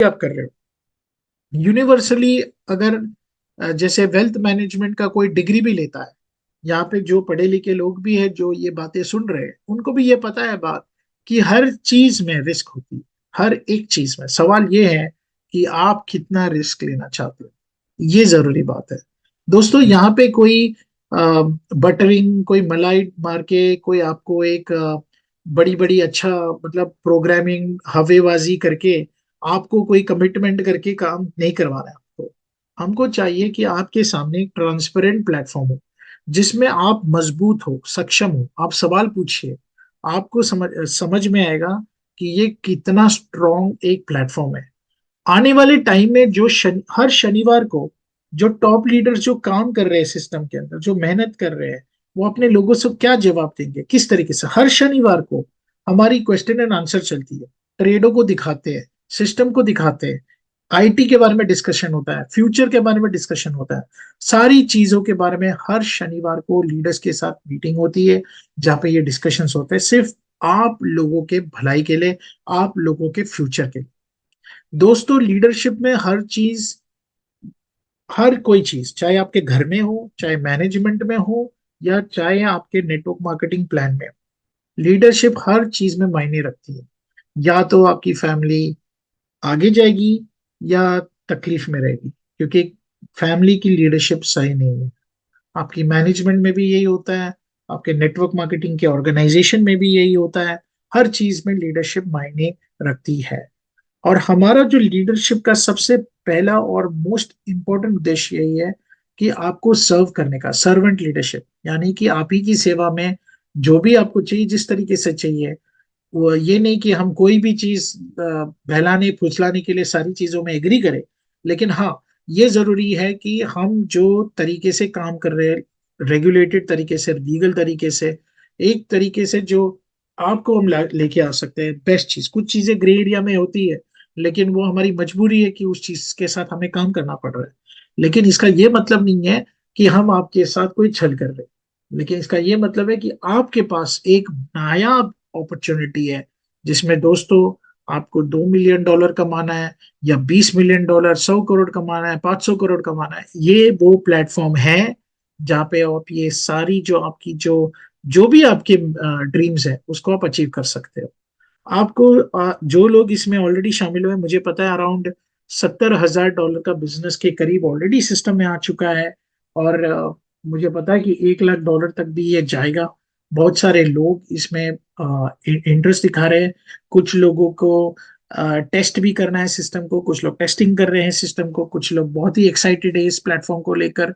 आप कर रहे हो यूनिवर्सली। अगर जैसे वेल्थ मैनेजमेंट का कोई डिग्री भी लेता है, यहाँ पे जो पढ़े लिखे लोग भी हैं जो ये बातें सुन रहे हैं उनको भी ये पता है बात कि हर चीज में रिस्क होती है। हर एक चीज में सवाल ये है कि आप कितना रिस्क लेना चाहते हो। ये जरूरी बात है दोस्तों। यहाँ पे कोई बटरिंग, कोई मलाई मार के कोई आपको एक बड़ी बड़ी अच्छा मतलब प्रोग्रामिंग हवेबाजी करके आपको कोई कमिटमेंट करके काम नहीं करवाना है आपको। हमको चाहिए कि आपके सामने एक ट्रांसपेरेंट प्लेटफॉर्म हो जिसमें आप मजबूत हो, सक्षम हो। आप सवाल पूछिए, आपको समझ में आएगा कि ये कितना स्ट्रॉन्ग एक प्लेटफॉर्म है। आने वाले टाइम में हर शनिवार को जो टॉप लीडर्स जो काम कर रहे हैं सिस्टम के अंदर, जो मेहनत कर रहे हैं, वो अपने लोगों से क्या जवाब देंगे, किस तरीके से। हर शनिवार को हमारी क्वेश्चन एंड आंसर चलती है, ट्रेडों को दिखाते हैं, सिस्टम को दिखाते हैं, आईटी के बारे में डिस्कशन होता है, फ्यूचर के बारे में डिस्कशन होता है, सारी चीजों के बारे में हर शनिवार को लीडर्स के साथ मीटिंग होती है जहाँ पे ये डिस्कशंस होते हैं, सिर्फ आप लोगों के भलाई के लिए, आप लोगों के फ्यूचर के लिए। दोस्तों लीडरशिप में हर चीज, हर कोई चीज, चाहे आपके घर में हो, चाहे मैनेजमेंट में हो, या चाहे आपके नेटवर्क मार्केटिंग प्लान में हो, लीडरशिप हर चीज में मायने रखती है। या तो आपकी फैमिली आगे जाएगी या तकलीफ में रहेगी, क्योंकि फैमिली की लीडरशिप सही नहीं है। आपकी मैनेजमेंट में भी यही होता है, आपके नेटवर्क मार्केटिंग के ऑर्गेनाइजेशन में भी यही होता है। हर चीज में लीडरशिप मायने रखती है। और हमारा जो लीडरशिप का सबसे पहला और मोस्ट इंपॉर्टेंट उद्देश्य यही है कि आपको सर्व करने का, सर्वेंट लीडरशिप, यानी कि आप ही की सेवा में जो भी आपको चाहिए, जिस तरीके से चाहिए। वो ये नहीं कि हम कोई भी चीज बहलाने फुसलाने के लिए सारी चीजों में एग्री करें, लेकिन हाँ, ये जरूरी है कि हम जो तरीके से काम कर रहे हैं, रेगुलेटेड तरीके से, लीगल तरीके से, एक तरीके से जो आपको हम लेके आ सकते हैं बेस्ट चीज। कुछ चीजें ग्रे एरिया में होती है, लेकिन वो हमारी मजबूरी है कि उस चीज के साथ हमें काम करना पड़ रहा है। लेकिन इसका ये मतलब नहीं है कि हम आपके साथ कोई छल कर रहे हैं, लेकिन इसका ये मतलब है कि आपके पास एक नायाब अपॉर्चुनिटी है जिसमें दोस्तों आपको $2 मिलियन कमाना है, या $20 मिलियन, 100 करोड़ कमाना है, 500 करोड़ कमाना है। ये वो प्लेटफॉर्म है जहाँ पे आप ये सारी जो आपकी जो जो भी आपके ड्रीम्स है उसको आप अचीव कर सकते हो। आपको जो लोग इसमें ऑलरेडी शामिल हुए, मुझे पता है अराउंड $70,000 का बिजनेस के करीब ऑलरेडी सिस्टम में आ चुका है। और मुझे पता है कि $1 लाख तक भी ये जाएगा। बहुत सारे लोग इसमें इंटरेस्ट दिखा रहे हैं। कुछ लोगों को टेस्ट भी करना है सिस्टम को, कुछ लोग टेस्टिंग कर रहे हैं सिस्टम को, कुछ लोग बहुत ही एक्साइटेड है इस प्लेटफॉर्म को लेकर।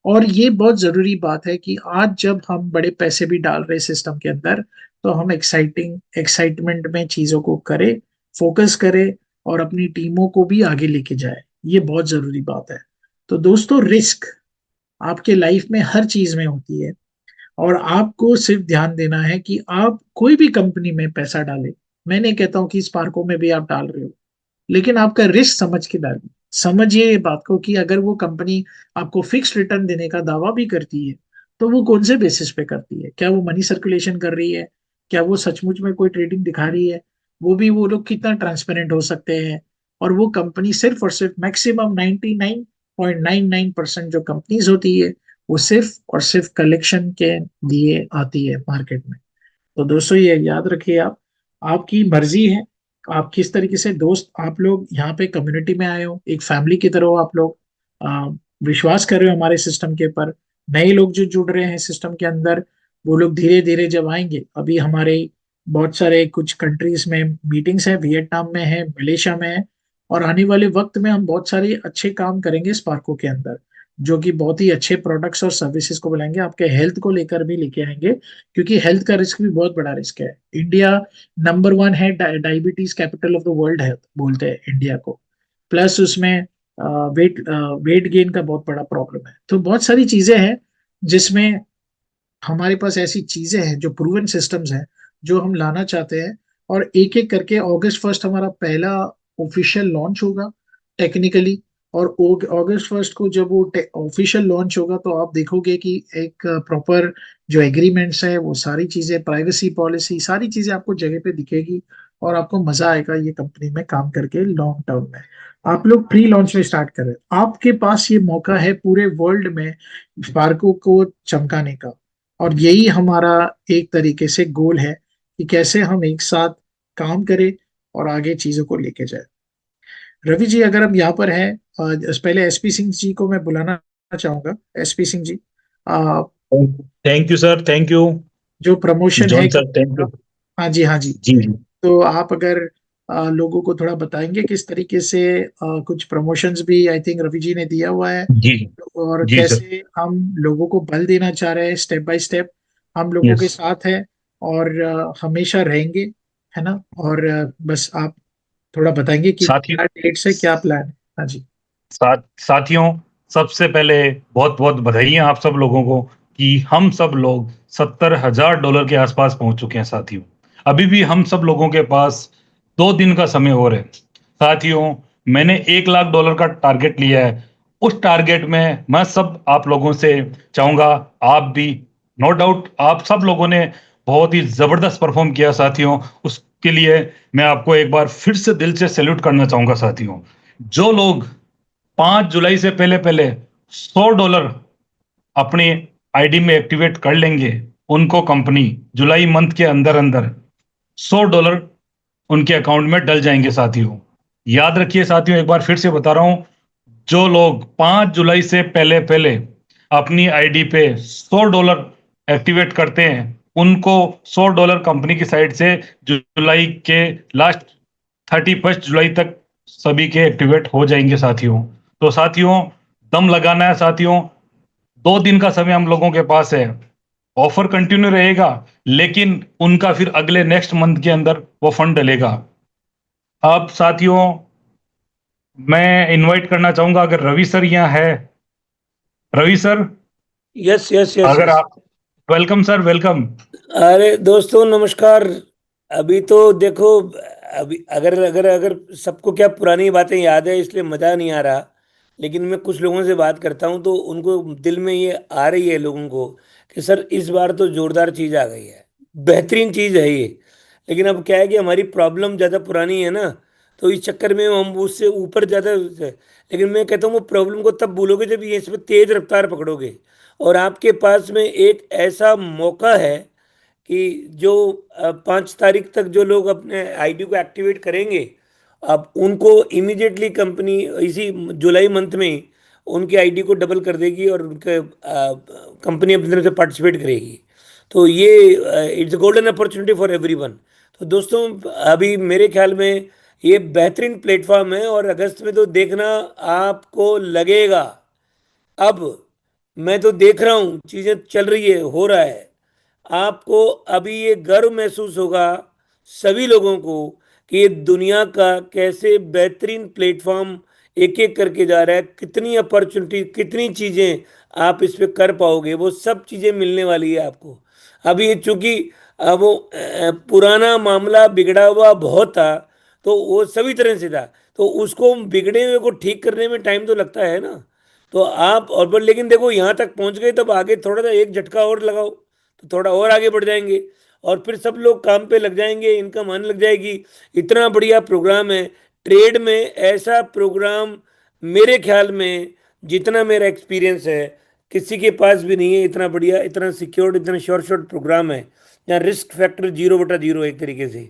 और ये बहुत जरूरी बात है कि आज जब हम बड़े पैसे भी डाल रहे हैं सिस्टम के अंदर, तो हम एक्साइटमेंट में चीजों को करें, फोकस करें, और अपनी टीमों को भी आगे लेके जाए। ये बहुत जरूरी बात है। तो दोस्तों, रिस्क आपके लाइफ में हर चीज में होती है, और आपको सिर्फ ध्यान देना है कि आप कोई भी कंपनी में पैसा डालें। मैं नहीं कहता हूं कि स्पार्को में भी आप डाल रहे हो, लेकिन आपका रिस्क समझ के डालिए। समझिए ये बात को कि अगर वो कंपनी आपको फिक्स रिटर्न देने का दावा भी करती है, तो वो कौन से बेसिस पे करती है। क्या वो मनी सर्कुलेशन कर रही है, क्या वो सचमुच में कोई ट्रेडिंग दिखा रही है, वो लोग कितना ट्रांसपेरेंट हो सकते हैं। और वो कंपनी सिर्फ और सिर्फ मैक्सिमम 99.99% जो कंपनीज होती है, वो सिर्फ और सिर्फ कलेक्शन के लिए आती है मार्केट में। तो दोस्तों ये याद रखिए, आप, आपकी मर्जी है आप किस तरीके से। दोस्त, आप लोग यहाँ पे कम्युनिटी में आए हो, एक फैमिली की तरह हो आप लोग। आ, विश्वास कर रहे हो हमारे सिस्टम के ऊपर। नए लोग जो जुड़ रहे हैं सिस्टम के अंदर, वो लोग धीरे धीरे जब आएंगे, अभी हमारे बहुत सारे कुछ कंट्रीज में मीटिंग्स हैं, वियतनाम में है, मलेशिया में है। और आने वाले वक्त में हम बहुत सारे अच्छे काम करेंगे स्पार्को के अंदर, जो कि बहुत ही अच्छे प्रोडक्ट्स और सर्विसेज को बुलाएंगे, आपके हेल्थ को लेकर भी लेके आएंगे। क्योंकि हेल्थ का रिस्क भी बहुत बड़ा रिस्क है। इंडिया नंबर 1 है diabetes capital of the world है, बोलते हैं इंडिया को। प्लस उसमें वेट गेन का बहुत बड़ा प्रॉब्लम है। तो बहुत सारी चीजें हैं जिसमें हमारे पास ऐसी चीजें हैं जो प्रूवन सिस्टम्स हैं, जो हम लाना चाहते हैं। और एक एक करके अगस्त 1 हमारा पहला ऑफिशियल लॉन्च होगा टेक्निकली। और अगस्त 1 को जब वो ऑफिशियल लॉन्च होगा, तो आप देखोगे कि एक प्रॉपर जो एग्रीमेंट्स है, वो सारी चीजें, प्राइवेसी पॉलिसी, सारी चीजें आपको जगह पे दिखेगी। और आपको मजा आएगा ये कंपनी में काम करके लॉन्ग टर्म में। आप लोग प्री लॉन्च में स्टार्ट करें, आपके पास ये मौका है पूरे वर्ल्ड में स्पार्को को चमकाने का। और यही हमारा एक तरीके से गोल है कि कैसे हम एक साथ काम करें और आगे चीजों को लेके जाए। रवि जी, अगर हम यहाँ पर हैं, पहले एसपी सिंह जी को मैं बुलाना चाहूंगा। SP Singh ji, uh, thank you sir, thank you. जो प्रमोशन है जॉन कि, सर, थैंक यू। हाँ जी हाँ जी, जी जी। तो आप अगर लोगों को थोड़ा बताएंगे किस तरीके से कुछ प्रमोशंस भी आई थिंक रवि जी ने दिया हुआ है, जी और जी सर। कैसे हम लोगों को बल देना चाह रहे हैं, स्टेप बाय स्टेप हम लोगों यस। के साथ है और हमेशा रहेंगे, है ना। और बस आप थोड़ा बताएंगे कि साथी क्या डेट से क्या प्लान है। हाँ जी। साथियों, सबसे पहले बहुत बहुत बधाइयां आप सब लोगों को कि हम सब लोग $70,000 के आसपास पहुंच चुके हैं साथियों। अभी भी हम सब लोगों के पास 2 दिन का समय और है साथियों। मैंने $1 लाख का टारगेट लिया है। उस टारगेट में मैं सब आप लोगों से चाहूंगा, आप भी, नो डाउट आप सब लोगों ने बहुत ही जबरदस्त परफॉर्म किया साथियों। उसके लिए मैं आपको एक बार फिर से दिल से सैल्यूट करना चाहूंगा साथियों। जो लोग 5 जुलाई से पहले पहले $100 अपनी आईडी में एक्टिवेट कर लेंगे, उनको कंपनी जुलाई मंथ के अंदर अंदर $100 उनके अकाउंट में डल जाएंगे साथियों। याद रखिए साथियों, एक बार फिर से बता रहा हूं, जो लोग 5 जुलाई से पहले पहले अपनी आईडी पे $100 एक्टिवेट करते हैं, उनको $100 कंपनी की साइड से जुलाई के लास्ट 31 जुलाई तक सभी के एक्टिवेट हो जाएंगे साथियों। तो साथियों, दम लगाना है साथियों। 2 दिन का समय हम लोगों के पास है। ऑफर कंटिन्यू रहेगा, लेकिन उनका फिर अगले नेक्स्ट मंथ के अंदर वो फंड डलेगा। अब साथियों, मैं इनवाइट करना चाहूंगा, अगर रवि सर यहाँ है, Ravi sir, yes yes yes अगर यस। आप, वेलकम सर, वेलकम। अरे दोस्तों नमस्कार। अभी तो देखो, अभी अगर अगर अगर सबको क्या पुरानी बातें याद है इसलिए मजा नहीं आ रहा, लेकिन मैं कुछ लोगों से बात करता हूँ तो उनको दिल में ये आ रही है लोगों को कि सर इस बार तो जोरदार चीज आ गई है, बेहतरीन चीज है ये। लेकिन अब क्या है कि हमारी प्रॉब्लम ज्यादा पुरानी है ना, तो इस चक्कर में हम उससे ऊपर ज्यादा, लेकिन मैं कहता हूँ वो प्रॉब्लम को तब भूलोगे जब ये इसमें तेज रफ्तार पकड़ोगे। और आपके पास में एक ऐसा मौका है कि जो 5 तारीख तक जो लोग अपने आईडी को एक्टिवेट करेंगे, अब उनको इमीडिएटली कंपनी इसी जुलाई मंथ में ही उनकी आईडी को डबल कर देगी और उनके कंपनी अपनी तरफ से पार्टिसिपेट करेगी। तो ये it's golden opportunity for everyone. तो दोस्तों, अभी मेरे ख्याल में ये बेहतरीन प्लेटफॉर्म है और अगस्त में तो देखना आपको लगेगा। अब मैं तो देख रहा हूँ चीजें चल रही है, हो रहा है। आपको अभी ये गर्व महसूस होगा सभी लोगों को कि ये दुनिया का कैसे बेहतरीन प्लेटफॉर्म एक एक करके जा रहा है, कितनी अपॉर्चुनिटी, कितनी चीजें आप इस पे कर पाओगे, वो सब चीजें मिलने वाली है आपको। अभी ये चूंकि वो पुराना मामला बिगड़ा हुआ बहुत था, तो वो सभी तरह से था, तो उसको बिगड़े हुए को ठीक करने में टाइम तो लगता है ना। तो आप और लेकिन देखो यहाँ तक पहुंच गए, तब आगे थोड़ा सा एक झटका और लगाओ तो थोड़ा और आगे बढ़ जाएंगे और फिर सब लोग काम पे लग जाएंगे, इनकम आने लग जाएगी। इतना बढ़िया प्रोग्राम है ट्रेड में। ऐसा प्रोग्राम मेरे ख्याल में, जितना मेरा एक्सपीरियंस है, किसी के पास भी नहीं है इतना बढ़िया, इतना सिक्योर्ड, इतना श्योर शॉर्ट प्रोग्राम है जहाँ रिस्क फैक्टर 0/0 एक तरीके से।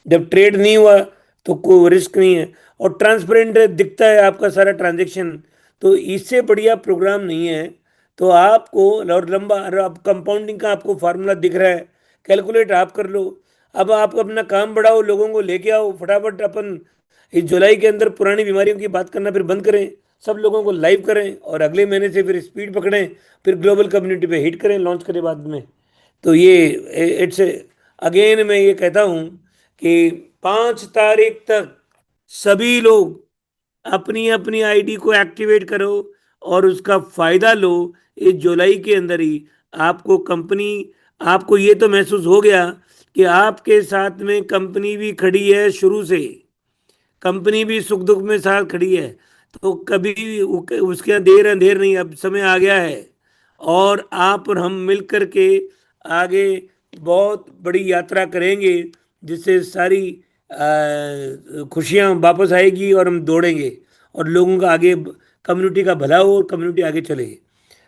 जब ट्रेड नहीं हुआ तो कोई रिस्क नहीं है और ट्रांसपेरेंट दिखता है आपका सारा ट्रांजेक्शन। तो इससे बढ़िया प्रोग्राम नहीं है। तो आपको, और लंबा, और अब कंपाउंडिंग का आपको फार्मूला दिख रहा है, कैलकुलेट आप कर लो। अब आप अपना काम बढ़ाओ, लोगों को लेके आओ फटाफट। अपन इस जुलाई के अंदर पुरानी बीमारियों की बात करना फिर बंद करें, सब लोगों को लाइव करें और अगले महीने से फिर स्पीड पकड़ें, फिर ग्लोबल कम्युनिटी पे हिट करें, लॉन्च करें बाद में। तो ये इट्स, अगेन मैं ये कहता हूँ कि 5 तारीख तक सभी लोग अपनी अपनी आईडी को एक्टिवेट करो और उसका फायदा लो। इस जुलाई के अंदर ही आपको कंपनी, आपको ये तो महसूस हो गया कि आपके साथ में कंपनी भी खड़ी है, शुरू से कंपनी भी सुख दुख में साथ खड़ी है। तो कभी उसके देर अंधेर नहीं, अब समय आ गया है और आप और हम मिल करके आगे बहुत बड़ी यात्रा करेंगे, जिससे सारी खुशियाँ वापस आएगी और हम दौड़ेंगे और लोगों का आगे, कम्युनिटी का भला हो और कम्युनिटी आगे चले।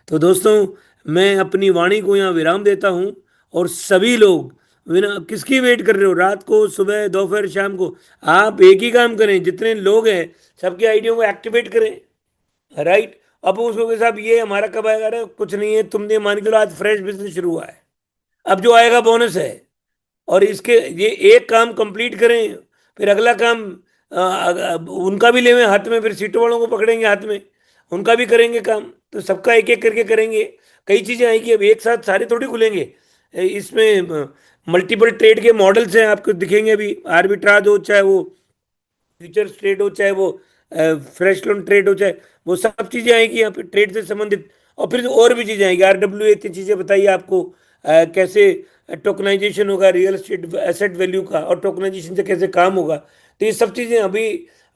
तो दोस्तों, मैं अपनी वाणी को यहाँ विराम देता हूँ। और सभी लोग, बिना किसकी वेट कर रहे हो, रात को, सुबह, दोपहर, शाम को, आप एक ही काम करें, जितने लोग हैं सबके आइडिया को एक्टिवेट करें। राइट। अब उसको के साहब ये हमारा कब आएगा? अरे कुछ नहीं है, तुमने मान के चलो आज फ्रेश बिजनेस शुरू हुआ है, अब जो आएगा बोनस है। और इसके ये एक काम कंप्लीट करें, फिर अगला काम उनका भी लेवे हाथ में, फिर सीटों वालों को पकड़ेंगे हाथ में, उनका भी करेंगे काम। तो सबका एक एक करके करेंगे। कई चीजें आएंगी, अब एक साथ सारे थोड़ी खुलेंगे। इसमें मल्टीपल ट्रेड के मॉडल्स हैं, आपको दिखेंगे अभी। आर्बिट्राज हो, चाहे वो फ्यूचर्स ट्रेड हो, चाहे वो फ्रेश लोन ट्रेड हो, चाहे वो सब चीजें आएंगी यहाँ पे ट्रेड से संबंधित। और फिर और भी चीजें आएंगी, RWA, इतनी चीजें बताइए आपको। कैसे टोकनाइजेशन होगा रियल एस्टेट एसेट वैल्यू का, और टोकनाइजेशन से कैसे काम होगा। तो ये सब चीजें अभी,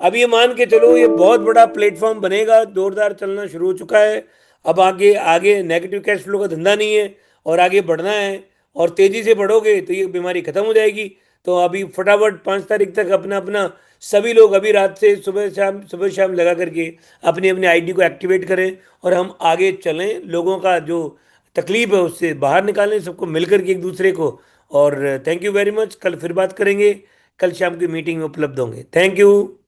ये मान के चलो, ये बहुत बड़ा प्लेटफॉर्म बनेगा, जोरदार चलना शुरू हो चुका है। अब आगे आगे नेगेटिव कैश फ्लो का धंधा नहीं है, और आगे बढ़ना है। और तेजी से बढ़ोगे तो ये बीमारी खत्म हो जाएगी। तो अभी फटाफट 5 तारीख तक अपना अपना सभी लोग अभी रात से सुबह शाम लगा करके अपनी अपनी आईडी को एक्टिवेट करें, और हम आगे चलें, लोगों का जो तकलीफ है उससे बाहर निकालें, सबको मिलकर के एक दूसरे को। और थैंक यू वेरी मच। कल फिर बात करेंगे, कल शाम की मीटिंग में उपलब्ध होंगे। Thank you.